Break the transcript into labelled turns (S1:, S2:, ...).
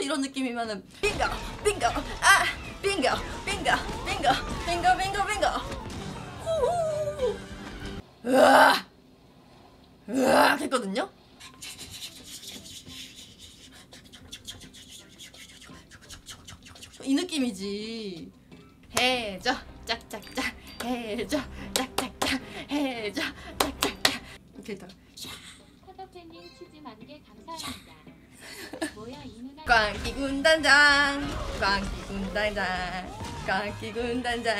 S1: 이런 느낌이면은 빙고 빙고 아 빙고 빙고 빙고 빙고 빙고 빙고 으아 으아 했거든요. 이 느낌이지. 해줘 짝짝짝 해줘 짝짝짝 해줘 짝짝짝 이렇게 있다가
S2: 커더팬님 치즈 만개 감사합니다. 뭐야 이 누나.
S1: 꽝기 군단장 꽝기 군단장 꽝기 군단장